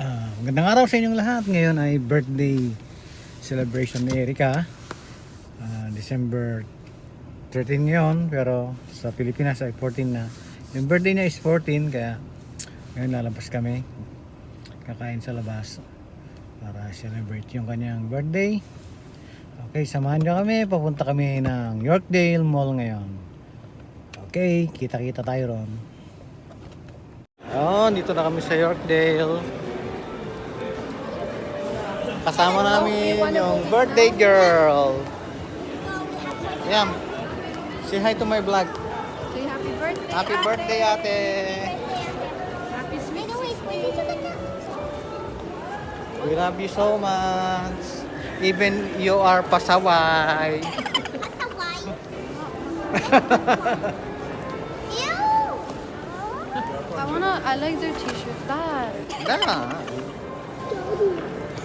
Magandang araw sa inyong lahat. Ngayon ay birthday celebration ni Erika. December 13 yon, pero sa Pilipinas ay 14 na. Yung birthday niya is 14, kaya ngayon lalabas kami. Kakain sa labas para celebrate yung kanyang birthday. Okay, samahan niyo kami. Papunta kami ng Yorkdale Mall ngayon. Okay, kita-kita tayo ron. Dito na kami sa Yorkdale. Kasama namin yung birthday girl. Ayan. Say hi to my vlog. Say happy birthday, Happy birthday, ate. Happy sweet 16th. We love you so much. Even you are pasaway. I like their t-shirt. Dad. Da.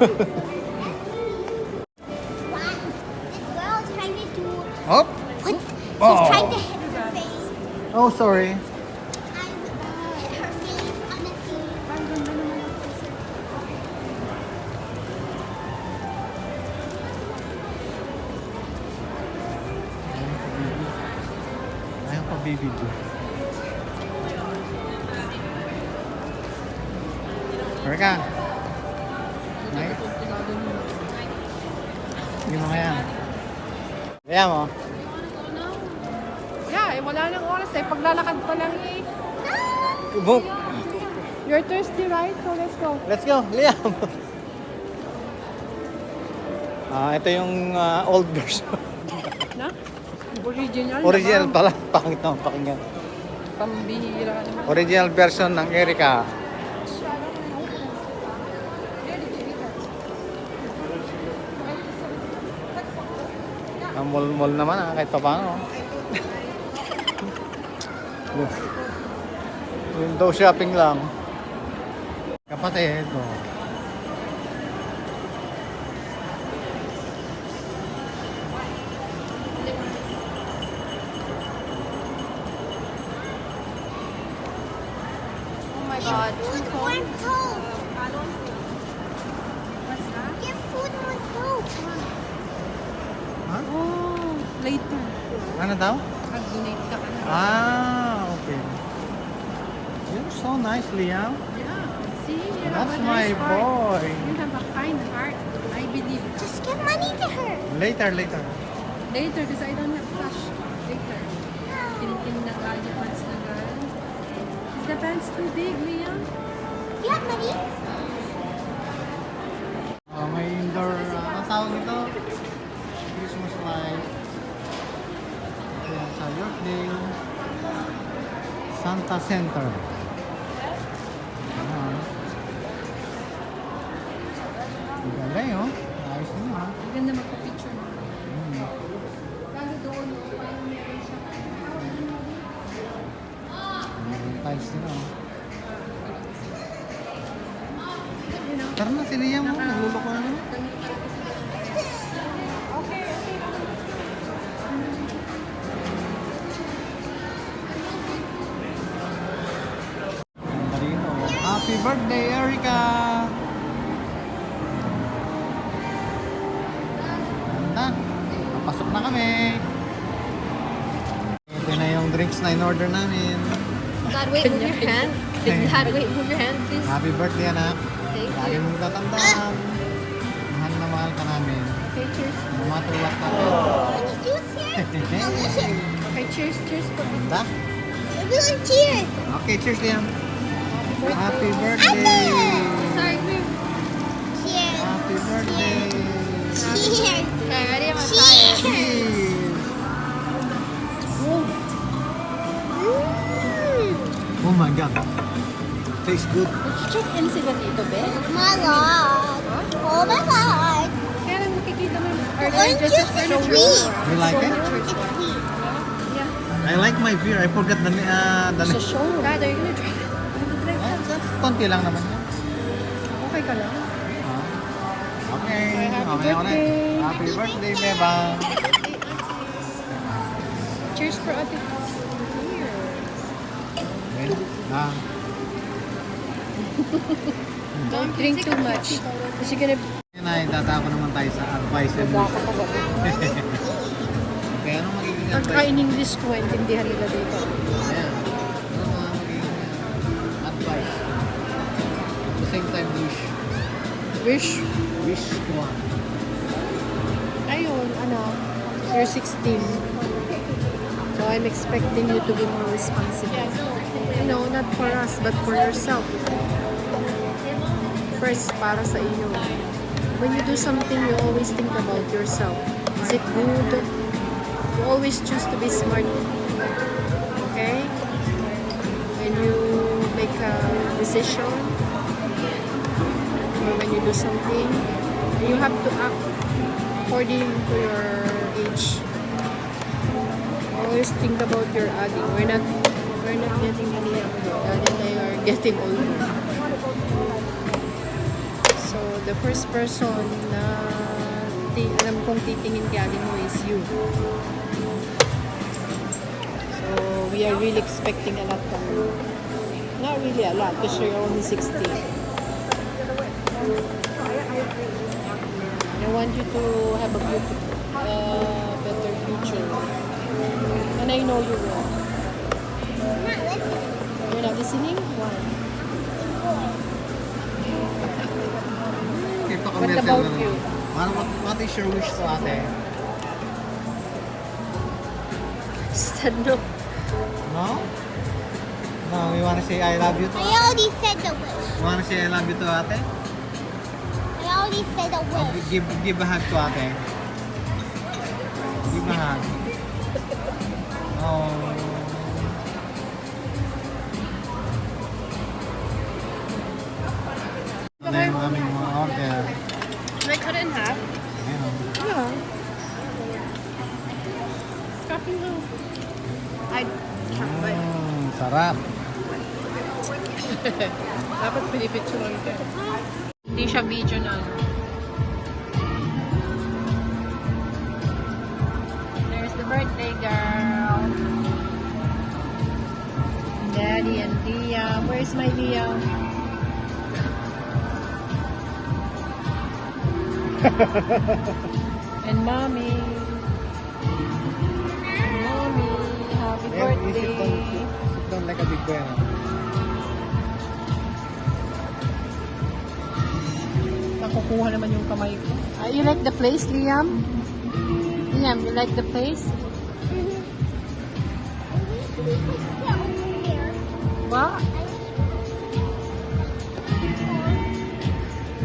This girl is trying to do Oh. what? She's Oh. trying to hit her face. Oh, sorry. And hit her face on the table. Ayaw pa bibidyo. Erika. Ay. Hindi mo kaya. Kaya mo. Yeah, wala nang oras eh. Paglalakad pa lang eh. Boom. You're thirsty, right? So let's go. Let's go, Liam. Ito yung old version. Na? Original Original naman. pala. Pangit naman pakinggan. Pambihira naman. Original version ng Erika. Mall naman kahit pa paano. Window shopping lang. Kapatid, oh. Oh my God. Food warm cold. What's that? Get food warm cold. Oh, later. Ano daw? Mag-donate ka ka na. Okay. You're so nice, Liam. Yeah. See, you have That's a my nice heart. boy. You have a kind heart. I believe. Just give money to her. Later. Later, because I don't have cash. Later. Pin na tayo pants na girl. Is the pants too big, Liam? Do you have money? May indoor, ano tawag nito? Christmas light. Ayan, sa Yorkdale Santa Center. Ayan. Ang galing, oh. Ayos din, oh. Maganda magpa-picture mo. Mm. Lalo doon, parang meron siya. Ang tiles din, oh. You know? Tara na si Liam, oh. Nagluloko na naman. Ang marino, oh. Happy birthday, Erika! Na, papasok na kami. Ito na yung drinks na in-order namin. Dad, wait, move your hand. Dad, wait, move your hand, please. Happy birthday, anak. Thank Lagi you. mong tatandaan. Mahal na mahal ka namin. Okay, cheers. No matter what ka. Orange juice here? Delicious. Okay, cheers, cheers po. Ganda. Everyone cheers. Okay, cheers, Liam. Happy birthday. Sorry, move. Cheers. Happy birthday. Cheers. Okay, ready? I'm gonna try it. Cheers. Oh my God. Tastes good. Check in si Gatito, be. My God. Oh my God. Kaya lang nakikita mo yung Orange juice is sweet. You like it? It's sweet. Yeah. I like my beer. I forgot the Sa show. Dad, are you gonna try it? konti lang naman yan. Okay ka lang. Okay. Happy Mamaya ulit. birthday. Happy birthday, Beba. Cheers for ate. Cheers. Okay. Don't drink too much. Kasi gonna... Yan ay, tatako naman tayo sa advice and Baka pa ba? Kaya anong magiging Pagka advice? in English ko, intindihan nila dito. Ayan. Ano mga magiging advice? At the same time, wish. Wish? Wish to one. Ayun, you're 16. So I'm expecting you to be more responsible. You know, not for us, but for yourself. First, para sa inyo. When you do something, you always think about yourself. Is it good? You always choose to be smart. Okay? When you make a decision, or when you do something, you have to act according to your age. Always think about your adding. We're not getting any younger. Dad and I are getting older. So the first person na alam kong titingin kay aling mo is you. So we are really expecting a lot from you. Not really a lot because you're only 16. I want you to have a beautiful, better future. And I know you will. You're not listening? Why? What about you? What is your wish to ate? Said no. No? No, you wanna say I love you to I ate? already said the wish. You wanna say I love you to ate? I already said the Oh, wish. give a hug to ate. Give a hug. Oh. Ano yung aming mga order? Can I cut it in half? Ayun. Yeah. Copy mo. I can't buy. Sarap. Dapat pinipicturean ka. Hindi siya video na. There's the birthday girl. Daddy and Liam. Where's my Liam? And mommy. Mommy, happy birthday. Sit down like a big boy. Nakukuha naman yung kamay ko. You like the place, Liam? Liam, you like the place? What?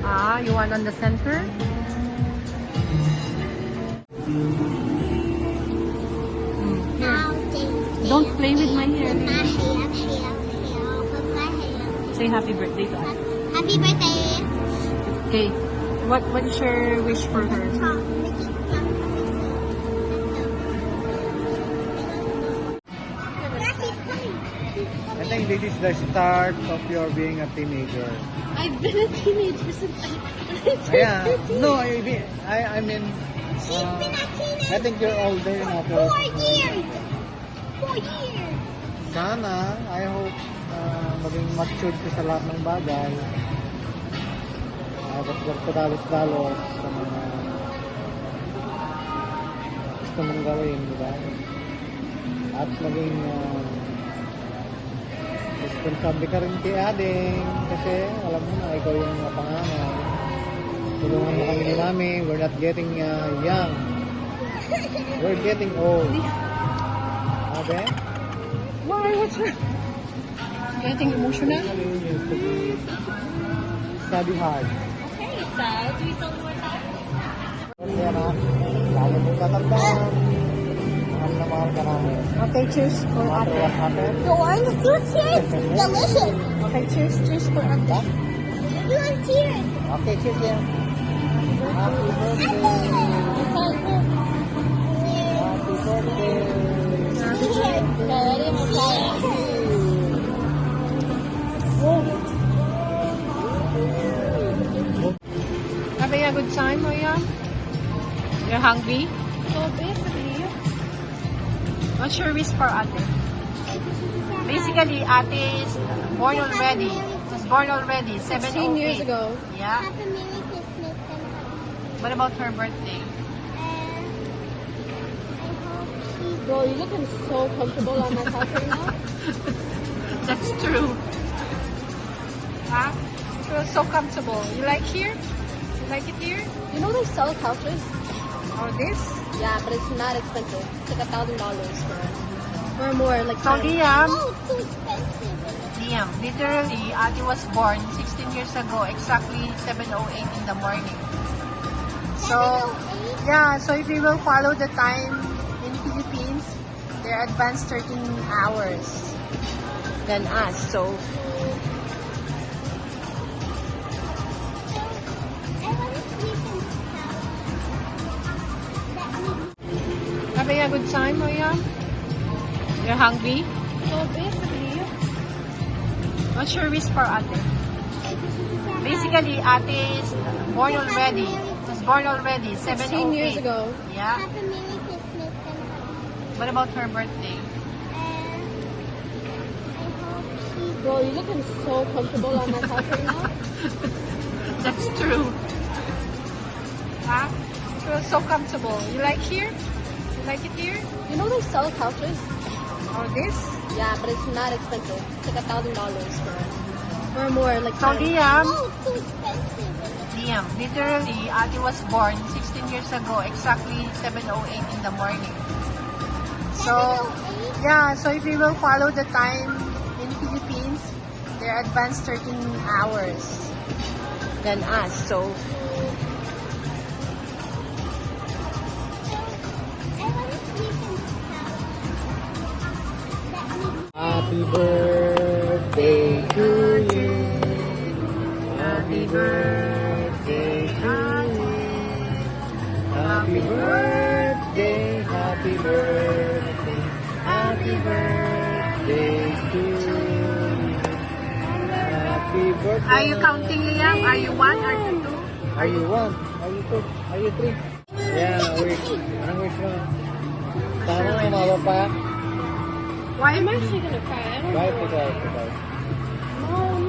Ah, you want on the center? Here. Don't play with my hair. Put my hair. Put my hair. Say happy birthday to us. Happy birthday. Okay. What is your wish for her? I think this is the start of your being a teenager. I've been a teenager since I Yeah. No, I mean, She's been a teenager I think you're older now. 4 years. 4 years. Sana, I hope maging matured ka sa lahat ng bagay. Ba't padalos-dalos sa mga gusto mong gawin, di ba? At maging responsable ka rin kay Ading kasi alam mo na, ikaw yung panganay. Tulungan mo kami ni Mami. We're not getting young. We're getting old. Abe? Why? What's wrong? Getting emotional? You used to be study hard. Okay, so do we still more time? Kaya na, lalo mong tatandaan. Mahal na mahal ka namin. Okay, cheers for No matter ate. what happens. The orange juice here is delicious. Okay, cheers for ate. Ba? You want cheers? Okay, cheers yan. Happy birthday. Happy birthday. Having a good time, Maria? You're hungry? So basically, What's your wish for ate? Basically, ate is born already. was born already, 16 years 708. ago. Yeah. Happy Merry Christmas and happy. What about her birthday? I hope she. Bro, you're looking so comfortable on my couch right now. That's true. Huh? Feels so comfortable. You like here? You like it here? You know they sell couches? Or this? Yeah, but it's not expensive. It's like $1,000 for it. Or more, like So Liam, Oh, it's so expensive. Liam, literally, Ate was born 16 years ago, exactly 7:08 in the morning. So, 7:08? yeah, so if we will follow the time in Philippines, they're advanced 13 hours than us. So, I want to sleep in this house. That means having a good time, Liam? You're hungry? So basically, What's your wish for Ate? Basically, Ate is born already. Was born already, 16 years 7:08. ago. Yeah. Happy Merry Christmas and happy. What about her birthday? I hope she. Bro, you're looking so comfortable on my couch right now. That's true. Huh? Feels so comfortable. You like here? You like it here? You know they sell couches? Or this? Yeah, but it's not expensive. It's like $1,000 for it. Or more, like So Liam, Oh, it's so expensive. Liam, literally, Ate was born 16 years ago, exactly 7:08 in the morning. So, 7:08? yeah, so if we will follow the time in Philippines, they're advanced 13 hours than us. So, I want to sleep in this house. That means Happy birthday to you. Happy birthday to you. Happy birthday, happy birthday, happy birthday to you. Happy birthday. are you counting, Liam? Are you one? Are you two? Are you one? Are you two? Are you three? Yeah, wish. Anong wish mo? Sana may mababa. Why I'm actually gonna cry. I don't Right, know. ikaw. Mom.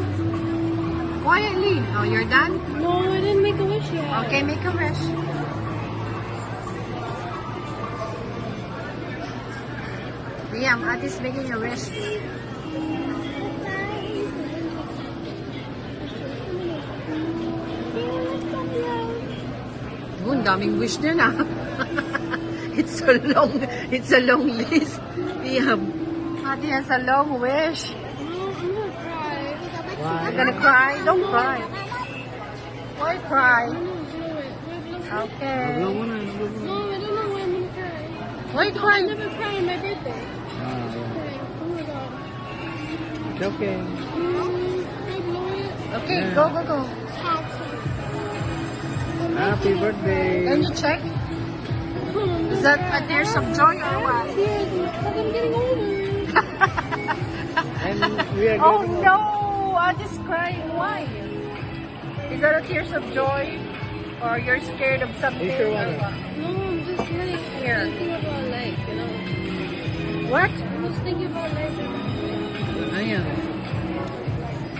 Quietly. Oh, you're done? No, I didn't make a wish yet. Okay, make a wish. Liam, Ate's making a wish. Oh, ang daming wish niya na. it's a long list. Liam, Ate has a long wish. No, I'm gonna cry. Why? You're gonna cry? Don't cry. Why cry? No, do it. Okay. Blow mo na, blow mo na. No, I don't know why I'm gonna cry. Why I cry? never cry on my birthday. Ah, yeah. Okay. Oh my god. It's okay. Can I blow it? Okay, Yeah. go. Happy birthday. Can you check? Is that a tears of joy or what? Tears because I'm getting older. And we are Oh getting no! I'm just crying. Why? Is that a tears of joy? Or you're scared of something? You sure or want it? what? No, I'm just like Here. thinking about life, you know. What? I'm just thinking about life. Ayan.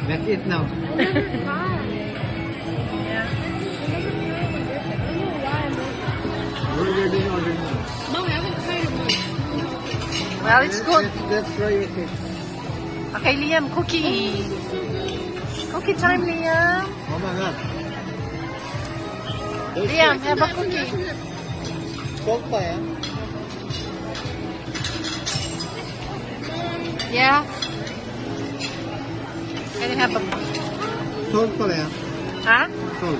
That's it now. I never cry. Yeah. I never cry on my birthday. I don't know why I'm like that. We're doing order now. Mom, I haven't cried in months. Well, it's good. Let's try your cake. Okay, Liam, cookie. Cookie time, Liam. Oh my God. There's Liam, cake. have a cookie. Salt pa yan. Yeah. Can you have a... Salt pala yan. Huh? Salt.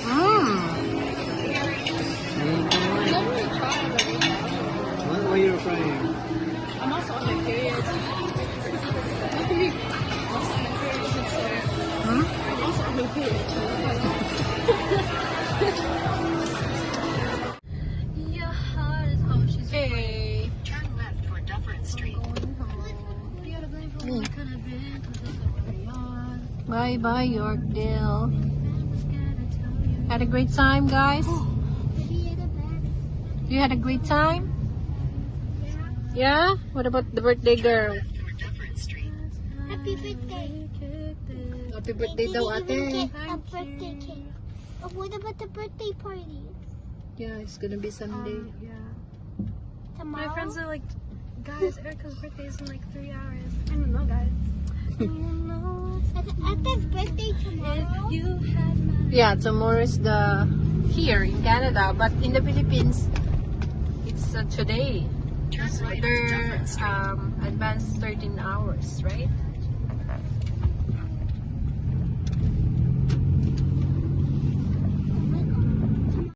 Mmm. I never really cry on my birthday. Why are you crying? I'm also on my period. I'm also on my period, so Hmm? I'm also on my period. Your heart is how she's hey. Turn left for Dufferin Street. Bye, Yorkdale. Had a great time, guys? You had a great time? Yeah? What about the birthday girl? For Dufferin Street. Happy birthday. Happy They birthday daw, didn't even ate. get a birthday cake. Oh, what about the birthday party? Yeah, it's gonna be Sunday. Tomorrow? My friends are like, guys, Erika's birthday is in like 3 hours. I don't know, guys. Epi's birthday tomorrow. Yeah, tomorrow is the here in Canada, but in the Philippines, it's today. They're advanced 13 hours, right?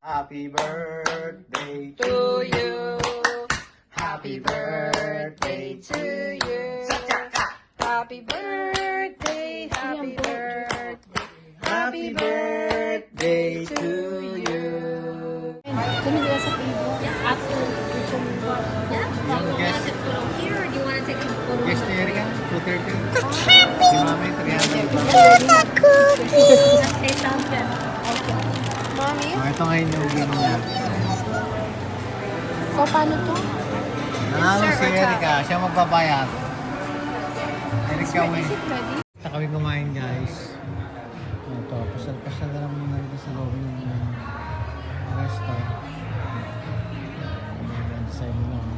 Happy birthday To you, Happy birthday to you. Happy birthday, happy birthday, Happy birthday to you. Can you do us a favor? Yes, absolutely. Yeah. Yung Do you want guest, to take a photo here or do you want to take a photo? guest ni Erika, 230. Si Mami, 300. Just say something. Mommy? Ito ngayon yung game niya. So, paano to? Nanalo si Erika, siya magbabayad. Erika mo Is it ready? Basta kami kumain guys. Ito, pasal-pasal na lang muna dito sa loob ng resto. Sa inyo lang.